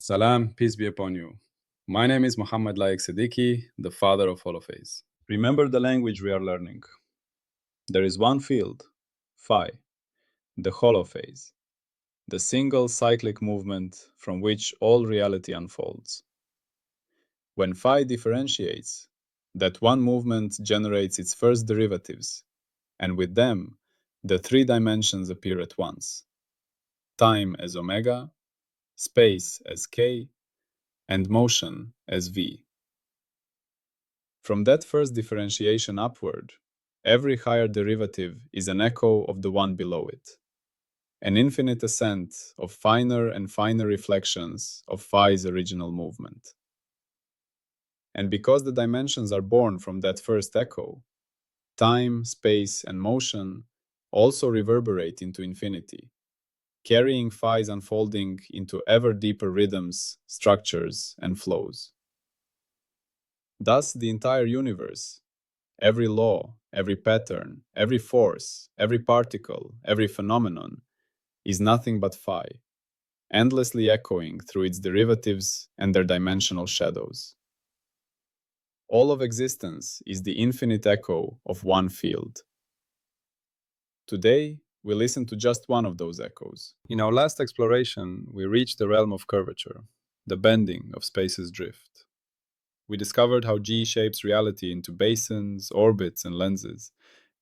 Salam, peace be upon you. My name is Mohammed Layiq Sediqi, the father of Holophase. Remember the language we are learning. There is one field, phi, the holophase, the single cyclic movement from which all reality unfolds. When phi differentiates, that one movement generates its first derivatives, and with them, the three dimensions appear at once: time as omega, space as k, and motion as v. From that first differentiation upward, every higher derivative is an echo of the one below it, an infinite ascent of finer and finer reflections of phi's original movement. And because the dimensions are born from that first echo, time, space, and motion also reverberate into infinity, carrying phi's unfolding into ever deeper rhythms, structures, and flows. Thus, the entire universe, every law, every pattern, every force, every particle, every phenomenon, is nothing but phi, endlessly echoing through its derivatives and their dimensional shadows. All of existence is the infinite echo of one field. Today, we listen to just one of those echoes. In our last exploration, we reached the realm of curvature, the bending of space's drift. We discovered how G shapes reality into basins, orbits, and lenses,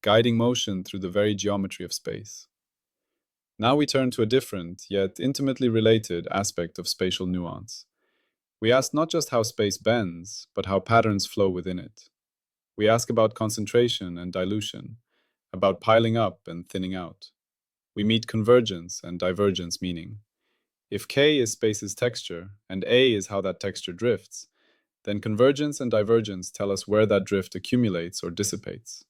guiding motion through the very geometry of space. Now we turn to a different, yet intimately related aspect of spatial nuance. We ask not just how space bends, but how patterns flow within it. We ask about concentration and dilution, about piling up and thinning out. We meet convergence and divergence meaning. If K is space's texture, and A is how that texture drifts, then convergence and divergence tell us where that drift accumulates or dissipates.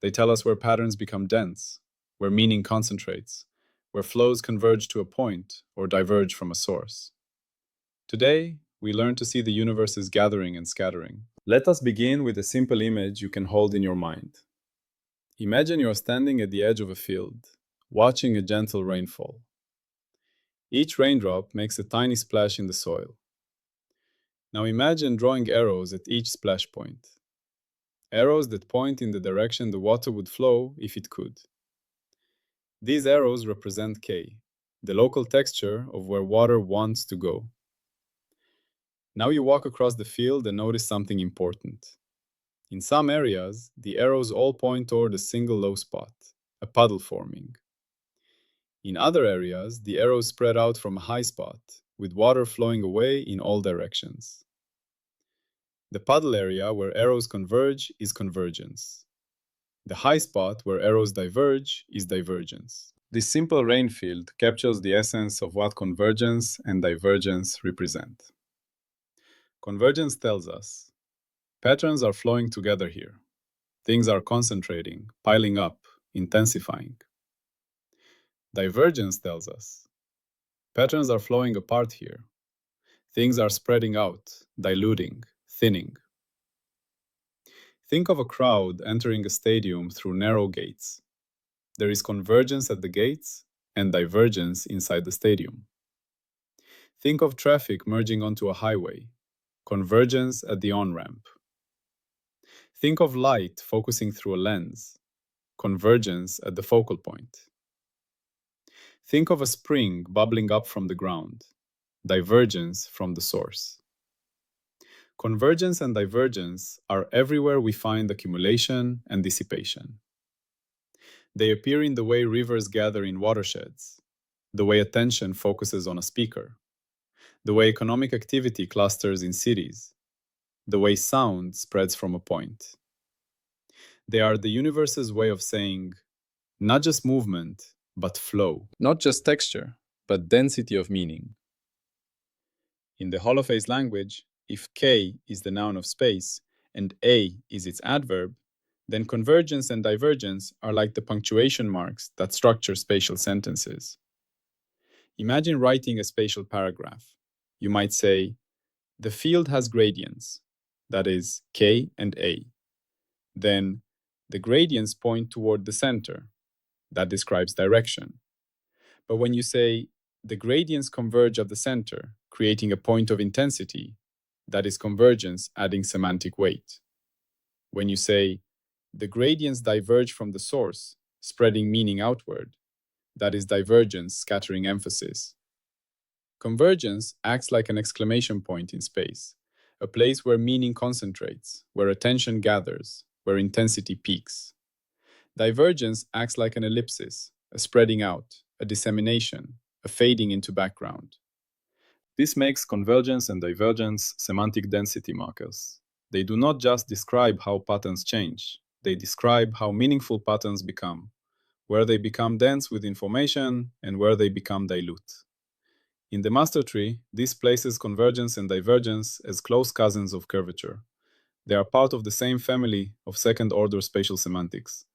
They tell us where patterns become dense, where meaning concentrates, where flows converge to a point or diverge from a source. Today, we learn to see the universe's gathering and scattering. Let us begin with a simple image you can hold in your mind. Imagine you're standing at the edge of a field, watching a gentle rainfall. Each raindrop makes a tiny splash in the soil. Now imagine drawing arrows at each splash point. Arrows that point in the direction the water would flow if it could. These arrows represent K, the local texture of where water wants to go. Now you walk across the field and notice something important. In some areas, the arrows all point toward a single low spot, a puddle forming. In other areas, the arrows spread out from a high spot, with water flowing away in all directions. The puddle area where arrows converge is convergence. The high spot where arrows diverge is divergence. This simple rain field captures the essence of what convergence and divergence represent. Convergence tells us, patterns are flowing together here. Things are concentrating, piling up, intensifying. Divergence tells us, patterns are flowing apart here. Things are spreading out, diluting, thinning. Think of a crowd entering a stadium through narrow gates. There is convergence at the gates and divergence inside the stadium. Think of traffic merging onto a highway, convergence at the on-ramp. Think of light focusing through a lens, convergence at the focal point. Think of a spring bubbling up from the ground, divergence from the source. Convergence and divergence are everywhere we find accumulation and dissipation. They appear in the way rivers gather in watersheds, the way attention focuses on a speaker, the way economic activity clusters in cities, the way sound spreads from a point. They are the universe's way of saying, not just movement, but flow. Not just texture, but density of meaning. In the Holophase language, if K is the noun of space and A is its adverb, then convergence and divergence are like the punctuation marks that structure spatial sentences. Imagine writing a spatial paragraph. You might say, the field has gradients, that is, K and A. Then, the gradients point toward the center, that describes direction. But when you say, the gradients converge at the center, creating a point of intensity. That is convergence, adding semantic weight. When you say, the gradients diverge from the source, spreading meaning outward, that is divergence, scattering emphasis. Convergence acts like an exclamation point in space, a place where meaning concentrates, where attention gathers, where intensity peaks. Divergence acts like an ellipsis, a spreading out, a dissemination, a fading into background. This makes convergence and divergence semantic density markers. They do not just describe how patterns change, they describe how meaningful patterns become, where they become dense with information and where they become dilute. In the master tree, this places convergence and divergence as close cousins of curvature. They are part of the same family of second-order spatial semantics.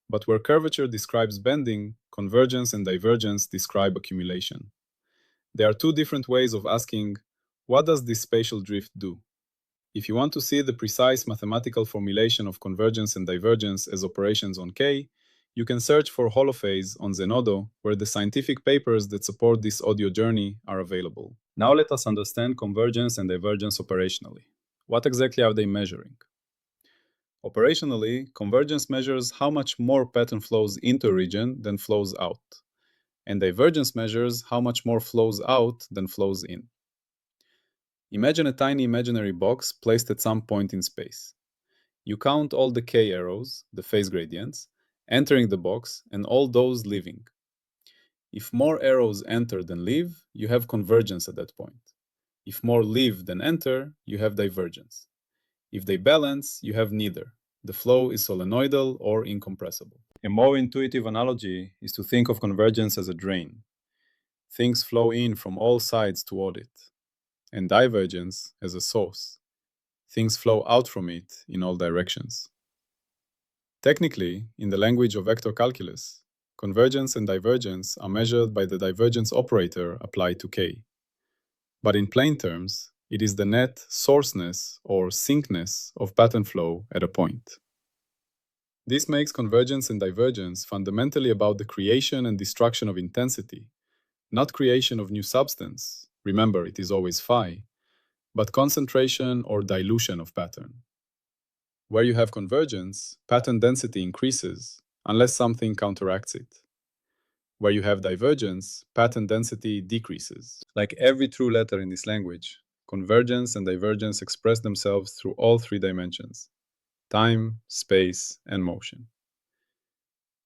But where curvature describes bending, convergence and divergence describe accumulation. There are two different ways of asking, what does this spatial drift do? If you want to see the precise mathematical formulation of convergence and divergence as operations on K, you can search for Holophase on Zenodo, where the scientific papers that support this audio journey are available. Now let us understand convergence and divergence operationally. What exactly are they measuring? Operationally, convergence measures how much more pattern flows into a region than flows out, and divergence measures how much more flows out than flows in. Imagine a tiny imaginary box placed at some point in space. You count all the K arrows, the phase gradients, entering the box and all those leaving. If more arrows enter than leave, you have convergence at that point. If more leave than enter, you have divergence. If they balance, you have neither. The flow is solenoidal or incompressible. A more intuitive analogy is to think of convergence as a drain. Things flow in from all sides toward it, and divergence as a source. Things flow out from it in all directions. Technically, in the language of vector calculus, convergence and divergence are measured by the divergence operator applied to K. But in plain terms, it is the net sourceness or syncness of pattern flow at a point. This makes convergence and divergence fundamentally about the creation and destruction of intensity, not creation of new substance, remember it is always phi, but concentration or dilution of pattern. Where you have convergence, pattern density increases, unless something counteracts it. Where you have divergence, pattern density decreases. Like every true letter in this language, convergence and divergence express themselves through all three dimensions: time, space, and motion.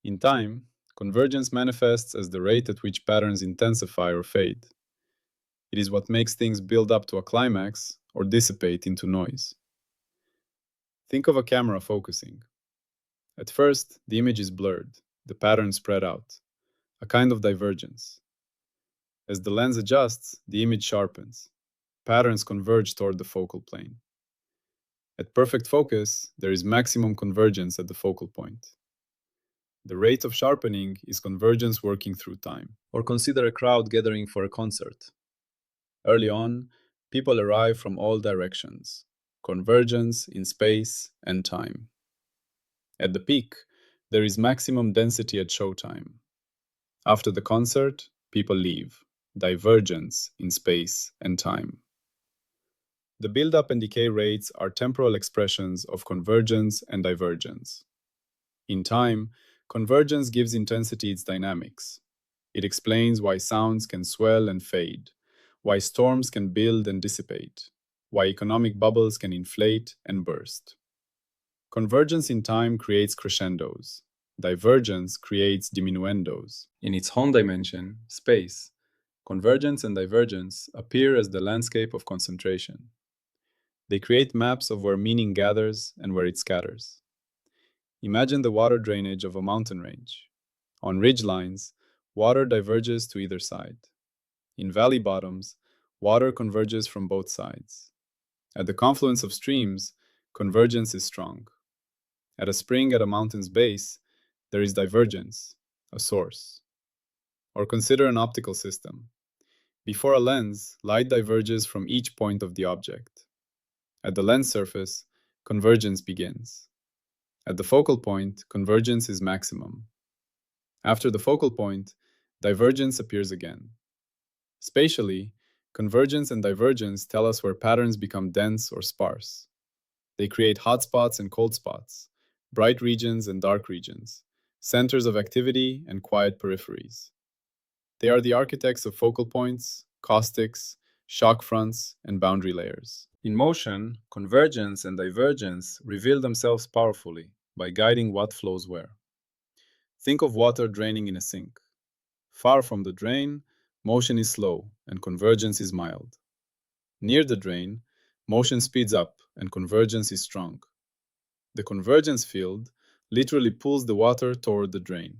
In time, convergence manifests as the rate at which patterns intensify or fade. It is what makes things build up to a climax or dissipate into noise. Think of a camera focusing. At first, the image is blurred, the pattern spread out, a kind of divergence. As the lens adjusts, the image sharpens. Patterns converge toward the focal plane. At perfect focus, there is maximum convergence at the focal point. The rate of sharpening is convergence working through time. Or consider a crowd gathering for a concert. Early on, people arrive from all directions, convergence in space and time. At the peak, there is maximum density at showtime. After the concert, people leave, divergence in space and time. The build-up and decay rates are temporal expressions of convergence and divergence. In time, convergence gives intensity its dynamics. It explains why sounds can swell and fade, why storms can build and dissipate, why economic bubbles can inflate and burst. Convergence in time creates crescendos. Divergence creates diminuendos. In its own dimension, space, convergence and divergence appear as the landscape of concentration. They create maps of where meaning gathers and where it scatters. Imagine the water drainage of a mountain range. On ridge lines, water diverges to either side. In valley bottoms, water converges from both sides. At the confluence of streams, convergence is strong. At a spring at a mountain's base, there is divergence, a source. Or consider an optical system. Before a lens, light diverges from each point of the object. At the lens surface, convergence begins. At the focal point, convergence is maximum. After the focal point, divergence appears again. Spatially, Convergence and divergence tell us where patterns become dense or sparse. They create hotspots and cold spots, bright regions and dark regions, centers of activity and quiet peripheries. They are the architects of focal points, caustics, shock fronts, and boundary layers. In motion, convergence and divergence reveal themselves powerfully by guiding what flows where. Think of water draining in a sink. Far from the drain, motion is slow and convergence is mild. Near the drain, motion speeds up and convergence is strong. The convergence field literally pulls the water toward the drain.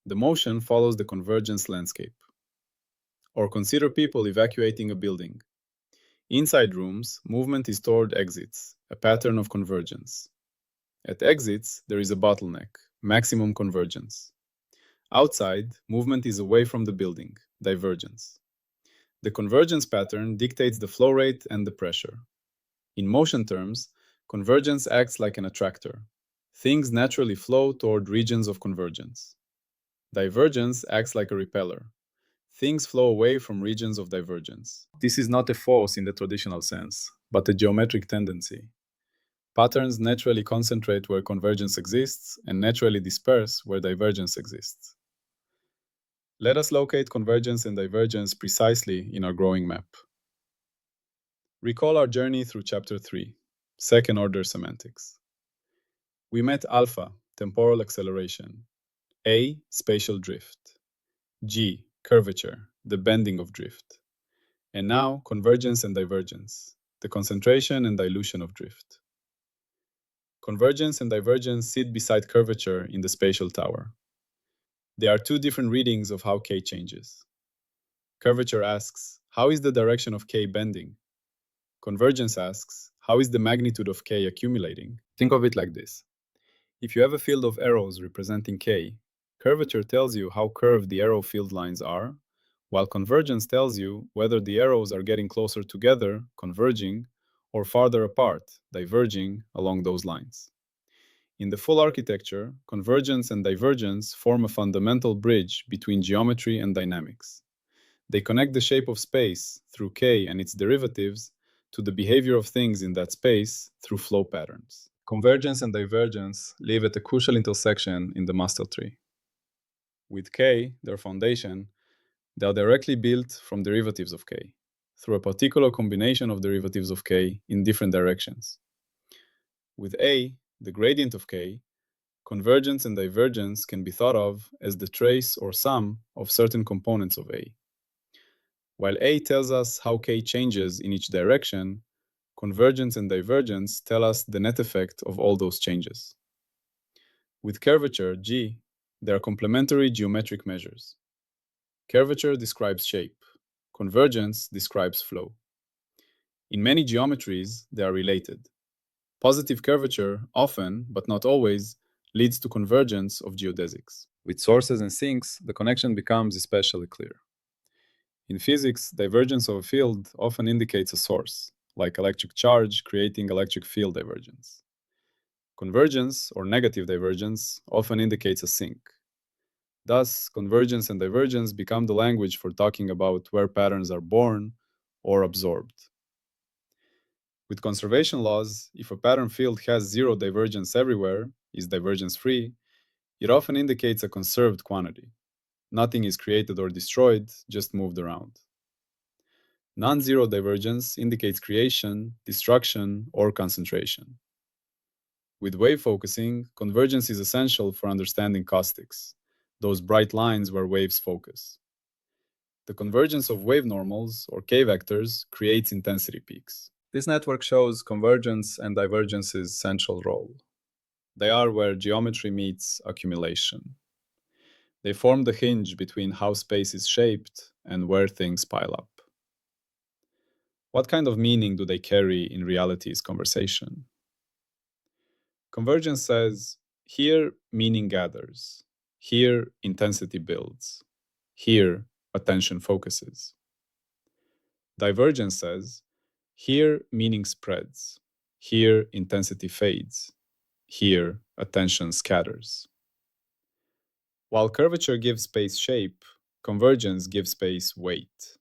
The motion follows the convergence landscape. Or consider people evacuating a building. Inside rooms, movement is toward exits, a pattern of convergence. At exits, there is a bottleneck, maximum convergence. Outside, movement is away from the building, divergence. The convergence pattern dictates the flow rate and the pressure. In motion terms, convergence acts like an attractor. Things naturally flow toward regions of convergence. Divergence acts like a repeller. Things flow away from regions of divergence. This is not a force in the traditional sense, but a geometric tendency. Patterns naturally concentrate where convergence exists and naturally disperse where divergence exists. Let us locate convergence and divergence precisely in our growing map. Recall our journey through Chapter 3, Second-Order Semantics. We met alpha, temporal acceleration, A, spatial drift, G, curvature, the bending of drift, and now convergence and divergence, the concentration and dilution of drift. Convergence and divergence sit beside curvature in the spatial tower. There are two different readings of how K changes. Curvature asks, how is the direction of K bending? Convergence asks, how is the magnitude of K accumulating? Think of it like this. If you have a field of arrows representing K, curvature tells you how curved the arrow field lines are, while convergence tells you whether the arrows are getting closer together, converging, or farther apart, diverging along those lines. In the full architecture, convergence and divergence form a fundamental bridge between geometry and dynamics. They connect the shape of space through K and its derivatives to the behavior of things in that space through flow patterns. Convergence and divergence live at a crucial intersection in the master tree. With K, their foundation, they are directly built from derivatives of K, through a particular combination of derivatives of K in different directions. With A, the gradient of K, convergence and divergence can be thought of as the trace or sum of certain components of A. While A tells us how K changes in each direction, convergence and divergence tell us the net effect of all those changes. With curvature, G, there are complementary geometric measures. Curvature describes shape. Convergence describes flow. In many geometries, they are related. Positive curvature often, but not always, leads to convergence of geodesics. With sources and sinks, the connection becomes especially clear. In physics, divergence of a field often indicates a source, like electric charge creating electric field divergence. Convergence, or negative divergence, often indicates a sink. Thus, convergence and divergence become the language for talking about where patterns are born or absorbed. With conservation laws, if a pattern field has zero divergence everywhere, is divergence-free, it often indicates a conserved quantity. Nothing is created or destroyed, just moved around. Non-zero divergence indicates creation, destruction, or concentration. With wave focusing, convergence is essential for understanding caustics, those bright lines where waves focus. The convergence of wave normals, or K vectors, creates intensity peaks. This network shows convergence and divergence's central role. They are where geometry meets accumulation. They form the hinge between how space is shaped and where things pile up. What kind of meaning do they carry in reality's conversation? Convergence says, here meaning gathers, here intensity builds, here attention focuses. Divergence says, here meaning spreads, here intensity fades, here attention scatters. While curvature gives space shape, convergence gives space weight.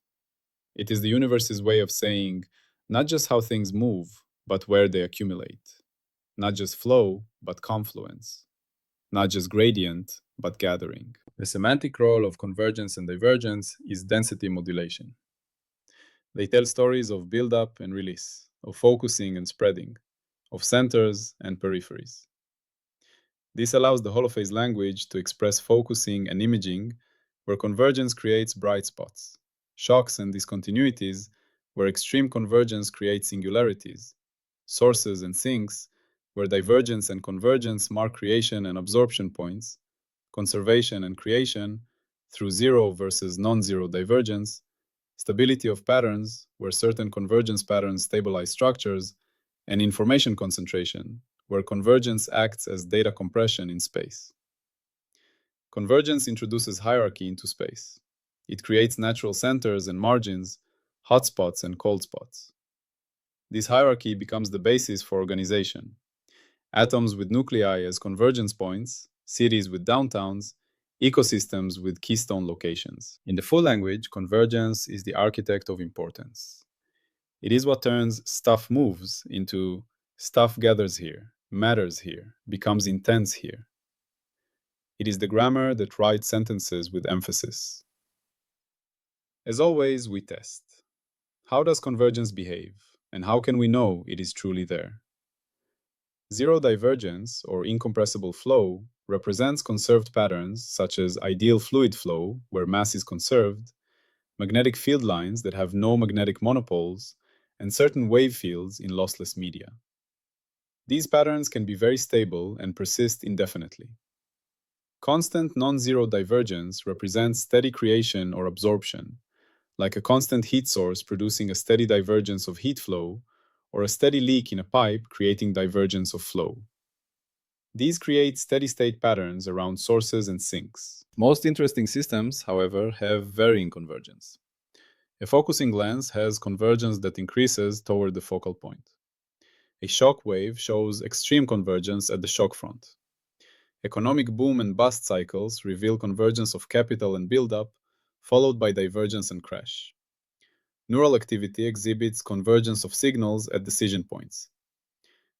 It is the universe's way of saying not just how things move, but where they accumulate. Not just flow, but confluence. Not just gradient, but gathering. The semantic role of convergence and divergence is density modulation. They tell stories of build-up and release, of focusing and spreading, of centers and peripheries. This allows the holophase language to express focusing and imaging, where convergence creates bright spots, shocks and discontinuities, where extreme convergence creates singularities, sources and sinks, where divergence and convergence mark creation and absorption points, conservation and creation through zero versus non-zero divergence, stability of patterns, where certain convergence patterns stabilize structures, and information concentration, where convergence acts as data compression in space. Convergence introduces hierarchy into space. It creates natural centers and margins, hotspots and cold spots. This hierarchy becomes the basis for organization. Atoms with nuclei as convergence points, cities with downtowns, ecosystems with keystone locations. In the full language, convergence is the architect of importance. It is what turns stuff moves into stuff gathers here, matters here, becomes intense here. It is the grammar that writes sentences with emphasis. As always, we test. How does convergence behave, and how can we know it is truly there? Zero divergence, or incompressible flow, represents conserved patterns such as ideal fluid flow, where mass is conserved, magnetic field lines that have no magnetic monopoles, and certain wave fields in lossless media. These patterns can be very stable and persist indefinitely. Constant non-zero divergence represents steady creation or absorption, like a constant heat source producing a steady divergence of heat flow, or a steady leak in a pipe creating divergence of flow. These create steady-state patterns around sources and sinks. Most interesting systems, however, have varying convergence. A focusing lens has convergence that increases toward the focal point. A shock wave shows extreme convergence at the shock front. Economic boom and bust cycles reveal convergence of capital and buildup, followed by divergence and crash. Neural activity exhibits convergence of signals at decision points.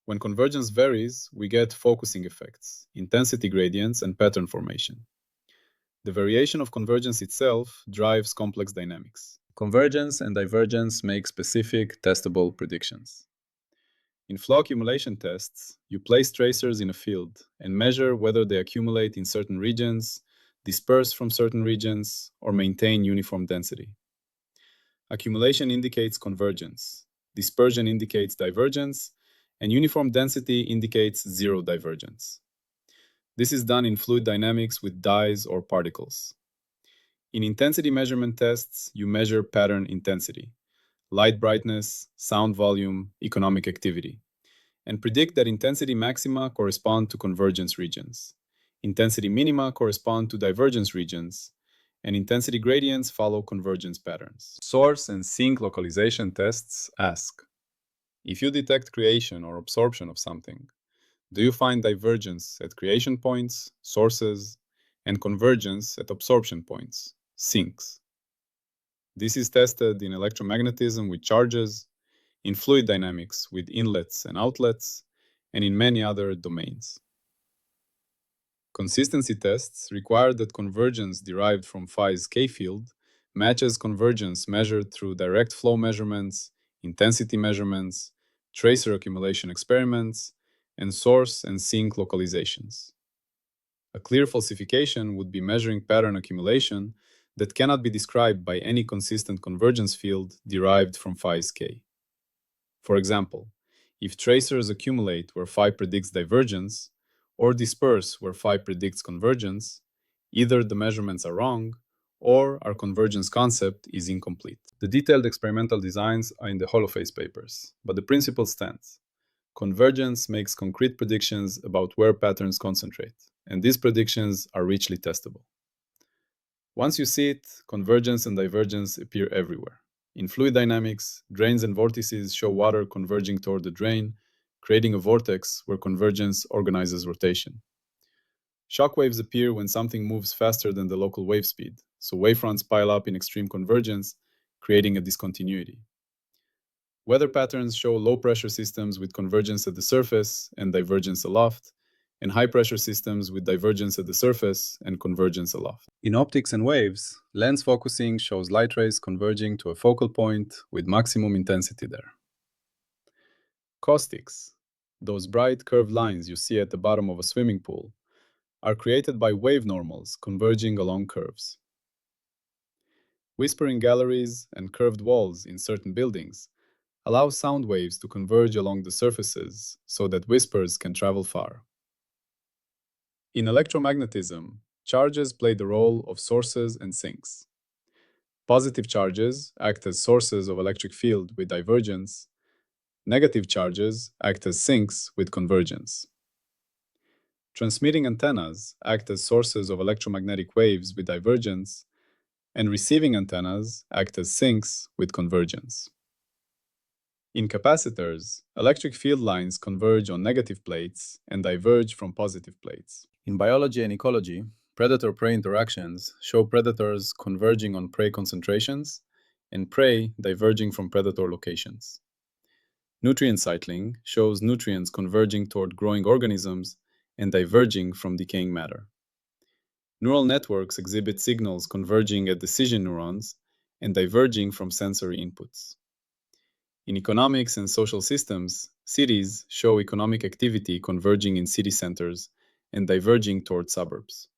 When convergence varies, we get focusing effects, intensity gradients, and pattern formation. The variation of convergence itself drives complex dynamics. Convergence and divergence make specific, testable predictions. In flow accumulation tests, you place tracers in a field and measure whether they accumulate in certain regions, disperse from certain regions, or maintain uniform density. Accumulation indicates convergence, dispersion indicates divergence, and uniform density indicates zero divergence. This is done in fluid dynamics with dyes or particles. In intensity measurement tests, you measure pattern intensity, light brightness, sound volume, economic activity, and predict that intensity maxima correspond to convergence regions, intensity minima correspond to divergence regions, and intensity gradients follow convergence patterns. Source and sink localization tests ask, if you detect creation or absorption of something, do you find divergence at creation points, sources, and convergence at absorption points, sinks? This is tested in electromagnetism with charges, in fluid dynamics with inlets and outlets, and in many other domains. Consistency tests require that convergence derived from phi's K-field matches convergence measured through direct flow measurements, intensity measurements, tracer accumulation experiments, and source and sink localizations. A clear falsification would be measuring pattern accumulation that cannot be described by any consistent convergence field derived from phi's K. For example, if tracers accumulate where phi predicts divergence, or disperse where phi predicts convergence, either the measurements are wrong, or our convergence concept is incomplete. The detailed experimental designs are in the Holophase papers, but the principle stands. Convergence makes concrete predictions about where patterns concentrate, and these predictions are richly testable. Once you see it, convergence and divergence appear everywhere. In fluid dynamics, drains and vortices show water converging toward the drain, creating a vortex where convergence organizes rotation. Shock waves appear when something moves faster than the local wave speed, so wavefronts pile up in extreme convergence, creating a discontinuity. Weather patterns show low-pressure systems with convergence at the surface and divergence aloft, and high-pressure systems with divergence at the surface and convergence aloft. In optics and waves, lens focusing shows light rays converging to a focal point with maximum intensity there. Caustics, those bright curved lines you see at the bottom of a swimming pool, are created by wave normals converging along curves. Whispering galleries and curved walls in certain buildings allow sound waves to converge along the surfaces so that whispers can travel far. In electromagnetism, charges play the role of sources and sinks. Positive charges act as sources of electric field with divergence. Negative charges act as sinks with convergence. Transmitting antennas act as sources of electromagnetic waves with divergence, and receiving antennas act as sinks with convergence. In capacitors, electric field lines converge on negative plates and diverge from positive plates. In biology and ecology, predator-prey interactions show predators converging on prey concentrations and prey diverging from predator locations. Nutrient cycling shows nutrients converging toward growing organisms and diverging from decaying matter. Neural networks exhibit signals converging at decision neurons and diverging from sensory inputs. In economics and social systems, cities show economic activity converging in city centers and diverging toward suburbs.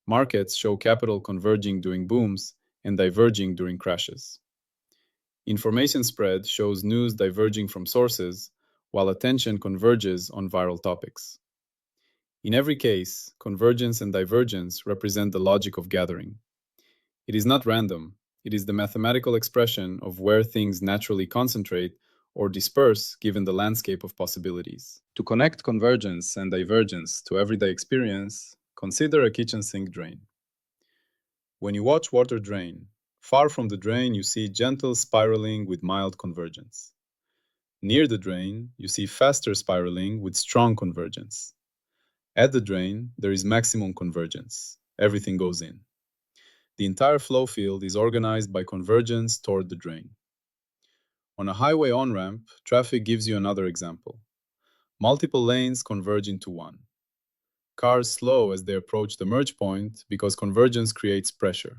Markets show capital converging during booms and diverging during crashes. Information spread shows news diverging from sources, while attention converges on viral topics. In every case, convergence and divergence represent the logic of gathering. It is not random, it is the mathematical expression of where things naturally concentrate or disperse given the landscape of possibilities. To connect convergence and divergence to everyday experience, consider a kitchen sink drain. When you watch water drain, far from the drain you see gentle spiraling with mild convergence. Near the drain, you see faster spiraling with strong convergence. At the drain, there is maximum convergence. Everything goes in. The entire flow field is organized by convergence toward the drain. On a highway on-ramp, traffic gives you another example. Multiple lanes converge into one. Cars slow as they approach the merge point because convergence creates pressure.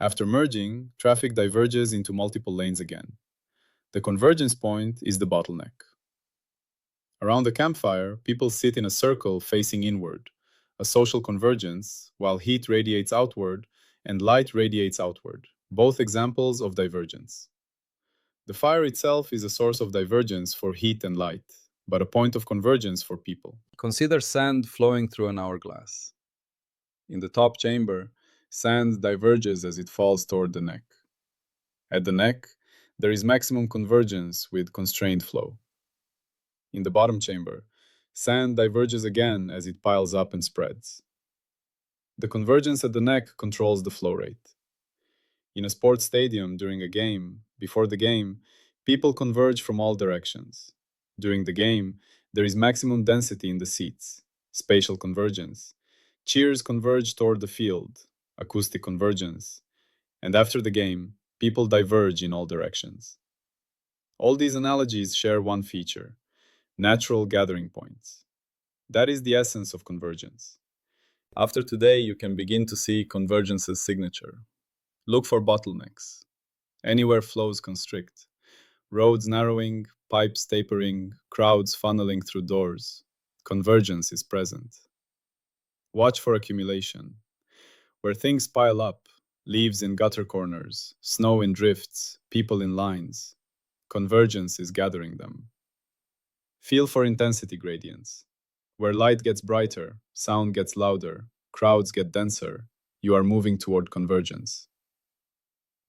After merging, traffic diverges into multiple lanes again. The convergence point is the bottleneck. Around the campfire, people sit in a circle facing inward, a social convergence, while heat radiates outward and light radiates outward, both examples of divergence. The fire itself is a source of divergence for heat and light, but a point of convergence for people. Consider sand flowing through an hourglass. In the top chamber, sand diverges as it falls toward the neck. At the neck, there is maximum convergence with constrained flow. In the bottom chamber, sand diverges again as it piles up and spreads. The convergence at the neck controls the flow rate. In a sports stadium during a game, before the game, people converge from all directions. During the game, there is maximum density in the seats, spatial convergence. Cheers converge toward the field, acoustic convergence. And after the game, people diverge in all directions. All these analogies share one feature: natural gathering points. That is the essence of convergence. After today, you can begin to see convergence's signature. Look for bottlenecks. Anywhere flows constrict. Roads narrowing, pipes tapering, crowds funneling through doors. Convergence is present. Watch for accumulation. Where things pile up, leaves in gutter corners, snow in drifts, people in lines. Convergence is gathering them. Feel for intensity gradients. Where light gets brighter, sound gets louder, crowds get denser, you are moving toward convergence.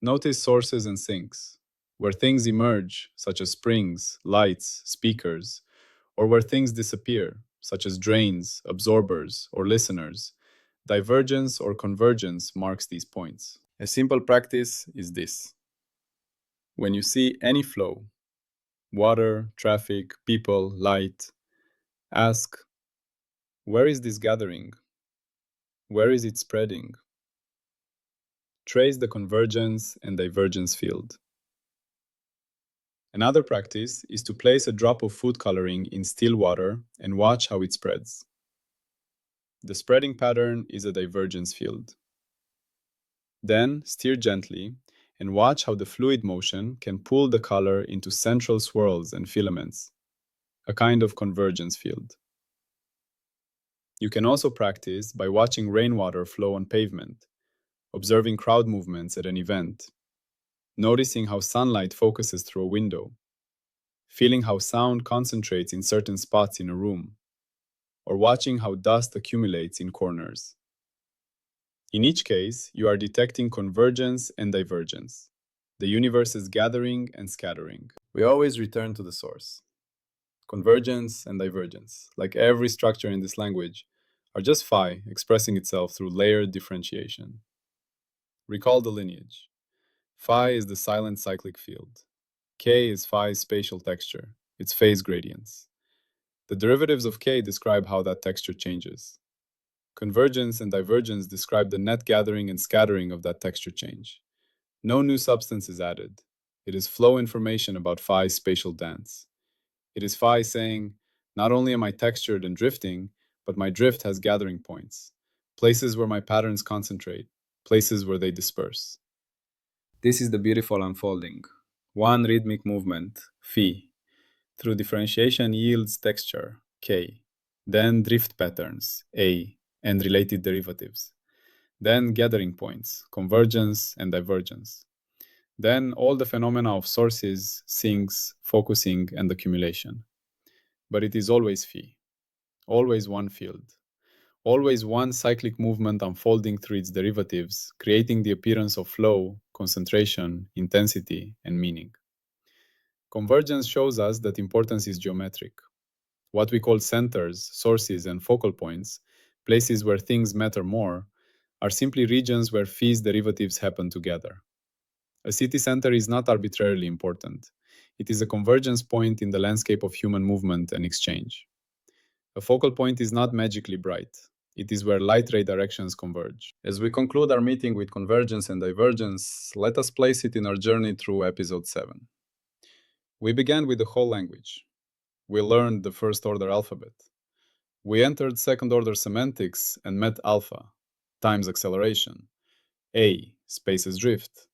Notice sources and sinks. Where things emerge, such as springs, lights, speakers, or where things disappear, such as drains, absorbers, or listeners, divergence or convergence marks these points. A simple practice is this. When you see any flow, water, traffic, people, light, ask, where is this gathering? Where is it spreading? Trace the convergence and divergence field. Another practice is to place a drop of food coloring in still water and watch how it spreads. The spreading pattern is a divergence field. Then stir gently and watch how the fluid motion can pull the color into central swirls and filaments, a kind of convergence field. You can also practice by watching rainwater flow on pavement, observing crowd movements at an event, noticing how sunlight focuses through a window, feeling how sound concentrates in certain spots in a room, or watching how dust accumulates in corners. In each case, you are detecting convergence and divergence, the universe's gathering and scattering. We always return to the source. Convergence and divergence, like every structure in this language, are just phi expressing itself through layered differentiation. Recall the lineage. Phi is the silent cyclic field. K is phi's spatial texture, its phase gradients. The derivatives of K describe how that texture changes. Convergence and divergence describe the net gathering and scattering of that texture change. No new substance is added. It is flow information about phi's spatial dance. It is phi saying, not only am I textured and drifting, but my drift has gathering points, places where my patterns concentrate, places where they disperse. This is the beautiful unfolding. One rhythmic movement, phi, through differentiation yields texture, K, then drift patterns, A, and related derivatives, then gathering points, convergence and divergence, then all the phenomena of sources, sinks, focusing, and accumulation. But it is always phi, always one field, always one cyclic movement unfolding through its derivatives, creating the appearance of flow, concentration, intensity, and meaning. Convergence shows us that importance is geometric. What we call centers, sources, and focal points, places where things matter more, are simply regions where phi's derivatives happen together. A city center is not arbitrarily important. It is a convergence point in the landscape of human movement and exchange. A focal point is not magically bright. It is where light ray directions converge. As we conclude our meeting with convergence and divergence, let us place it in our journey through episode 7. We began with the whole language. We learned the first order alphabet. We entered second order semantics and met alpha, time's acceleration, A, space's drift,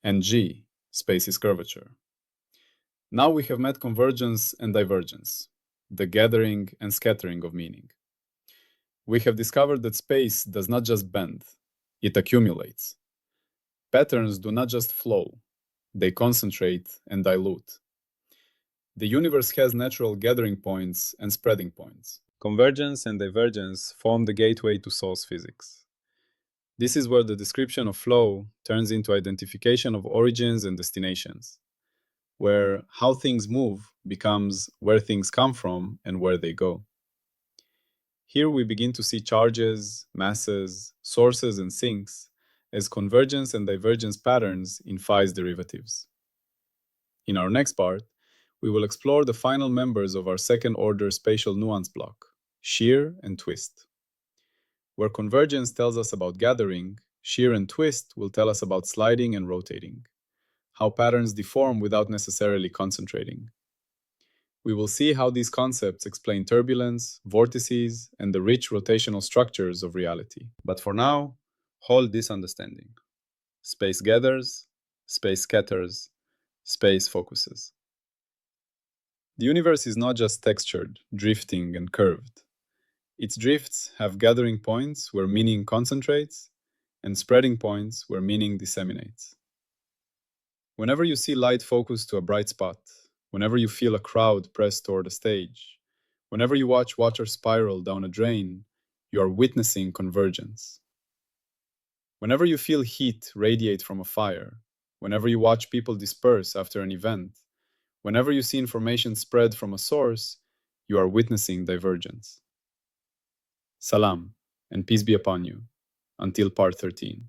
and G, space's curvature. Now we have met convergence and divergence, the gathering and scattering of meaning. We have discovered that space does not just bend, it accumulates. Patterns do not just flow, they concentrate and dilute. The universe has natural gathering points and spreading points. Convergence and divergence form the gateway to source physics. This is where the description of flow turns into identification of origins and destinations, where how things move becomes where things come from and where they go. Here we begin to see charges, masses, sources, and sinks as convergence and divergence patterns in phi's derivatives. In our next part, we will explore the final members of our second-order spatial nuance block, shear and twist. Where convergence tells us about gathering, shear and twist will tell us about sliding and rotating, how patterns deform without necessarily concentrating. We will see how these concepts explain turbulence, vortices, and the rich rotational structures of reality. But for now, hold this understanding. Space gathers, space scatters, space focuses. The universe is not just textured, drifting, and curved. Its drifts have gathering points where meaning concentrates and spreading points where meaning disseminates. Whenever you see light focus to a bright spot, whenever you feel a crowd press toward a stage, whenever you watch water spiral down a drain, you are witnessing convergence. Whenever you feel heat radiate from a fire, whenever you watch people disperse after an event, whenever you see information spread from a source, you are witnessing divergence. Salam, and peace be upon you, until part 13.